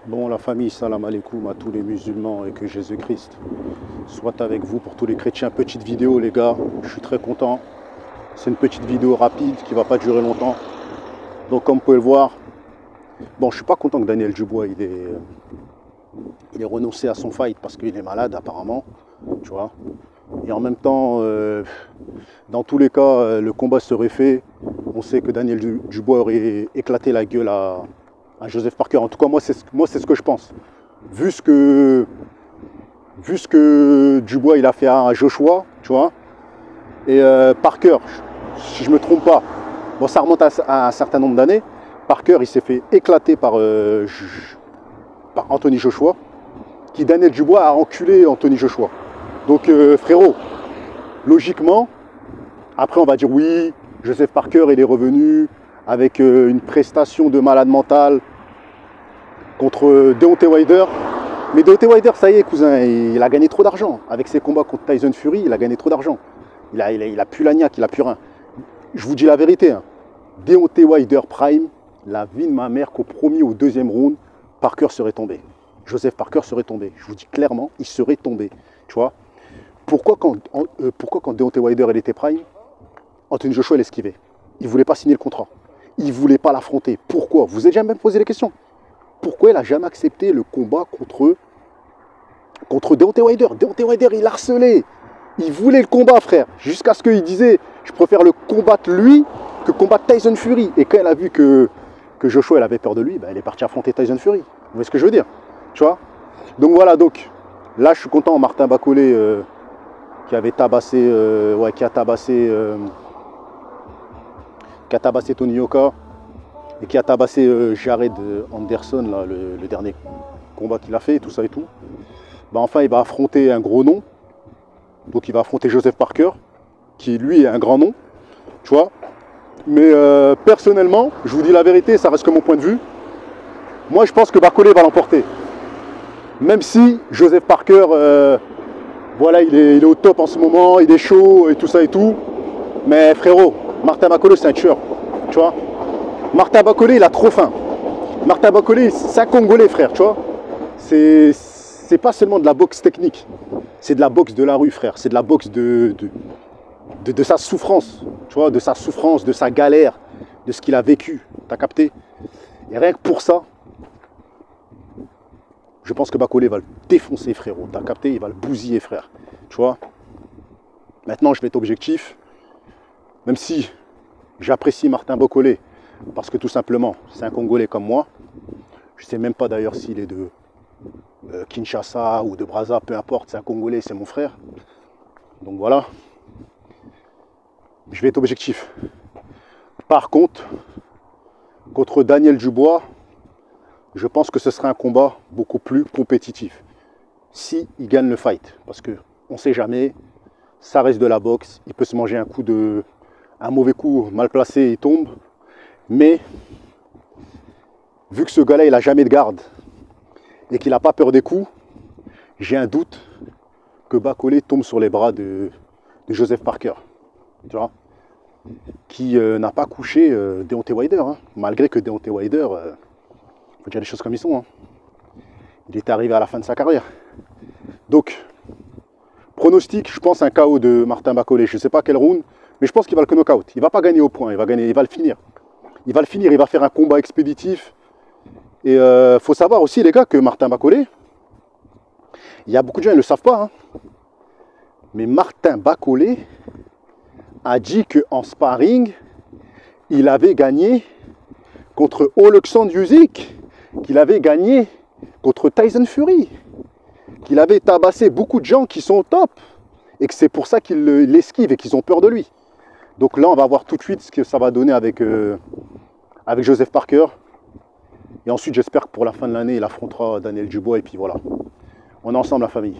Bon, la famille, salam alaikum à tous les musulmans et que Jésus-Christ soit avec vous pour tous les chrétiens. Petite vidéo, les gars, je suis très content. C'est une petite vidéo rapide qui va pas durer longtemps. Donc, comme vous pouvez le voir, bon, je suis pas content que Daniel Dubois il ait renoncé à son fight parce qu'il est malade apparemment, tu vois. Et en même temps, dans tous les cas, le combat serait fait. On sait que Daniel Dubois aurait éclaté la gueule à Joseph Parker. En tout cas, moi, c'est ce que je pense. Vu ce que Dubois il a fait à Joshua, tu vois, et Parker, si je ne me trompe pas, bon, ça remonte à un certain nombre d'années. Parker, il s'est fait éclater par Anthony Joshua, qui Daniel Dubois a enculé Anthony Joshua. Donc, frérot, logiquement, après, on va dire oui, Joseph Parker, il est revenu avec une prestation de malade mental contre Deontay Wilder. Mais Deontay Wilder, ça y est, cousin, il a gagné trop d'argent. Avec ses combats contre Tyson Fury, il a gagné trop d'argent. Il a plus la niaque, il a plus rien. Je vous dis la vérité, hein. Deontay Wilder Prime, la vie de ma mère qu'au premier ou deuxième round, Parker serait tombé. Joseph Parker serait tombé. Je vous dis clairement, il serait tombé. Tu vois. Pourquoi quand Deontay Wilder il était Prime, Anthony Joshua l'esquivait? Il ne voulait pas signer le contrat. Il ne voulait pas l'affronter. Pourquoi? Vous avez jamais posé les questions. Pourquoi il n'a jamais accepté le combat contre Deontay Wilder? Deontay Wilder, il harcelait. Il voulait le combat, frère. Jusqu'à ce qu'il disait, je préfère le combattre lui que combattre Tyson Fury. Et quand elle a vu que Joshua elle avait peur de lui, bah, elle est partie affronter Tyson Fury. Vous voyez ce que je veux dire? Tu vois? Donc voilà, donc là je suis content, Martin Bacolé qui avait tabassé, qui a tabassé Tony Yoka et qui a tabassé Jared Anderson, là, le dernier combat qu'il a fait, tout ça et tout. Bah, enfin, il va affronter un gros nom. Donc il va affronter Joseph Parker, qui lui est un grand nom, tu vois. Mais personnellement, je vous dis la vérité, ça reste que mon point de vue. Moi, je pense que Bacolé va l'emporter. Même si Joseph Parker, voilà, il est au top en ce moment, il est chaud et tout ça et tout. Mais frérot, Martin Bacolé, c'est un tueur, tu vois. Martin Bacolé, il a trop faim. Martin Bacolé, c'est un Congolais, frère, tu vois. C'est pas seulement de la boxe technique, c'est de la boxe de la rue, frère. C'est de la boxe de sa souffrance, tu vois, de sa souffrance, de sa galère, de ce qu'il a vécu. T'as capté? Et rien que pour ça, je pense que Bacolé va le défoncer, frérot. T'as capté? Il va le bousiller, frère. Tu vois? Maintenant, je vais être objectif. Même si j'apprécie Martin Bacolé, parce que tout simplement, c'est un Congolais comme moi. Je ne sais même pas d'ailleurs s'il est de Kinshasa ou de Brazza, peu importe. C'est un Congolais, c'est mon frère. Donc voilà. Je vais être objectif. Par contre, contre Daniel Dubois, je pense que ce serait un combat beaucoup plus compétitif. Si il gagne le fight. Parce qu'on ne sait jamais. Ça reste de la boxe. Il peut se manger un mauvais coup mal placé, il tombe. Mais vu que ce gars-là, il n'a jamais de garde et qu'il n'a pas peur des coups, j'ai un doute que Bacolé tombe sur les bras de Joseph Parker. Tu vois, qui n'a pas couché Deontay Wilder. Hein, malgré que Deontay Wilder, faut dire les choses comme ils sont. Hein, il est arrivé à la fin de sa carrière. Donc, pronostic, je pense un KO de Martin Bacolé. Je ne sais pas quel round, mais je pense qu'il va le knock-out. Il ne va pas gagner au point, il va le finir. Il va le finir, il va faire un combat expéditif. Et faut savoir aussi, les gars, que Martin Bacolé, il y a beaucoup de gens qui ne le savent pas, hein, mais Martin Bacolé a dit qu'en sparring, il avait gagné contre Oleksandr Usyk, qu'il avait gagné contre Tyson Fury, qu'il avait tabassé beaucoup de gens qui sont au top, et que c'est pour ça qu'il l'esquive et qu'ils ont peur de lui. Donc là, on va voir tout de suite ce que ça va donner avec Joseph Parker. Et ensuite, j'espère que pour la fin de l'année, il affrontera Daniel Dubois. Et puis voilà, on est ensemble, la famille.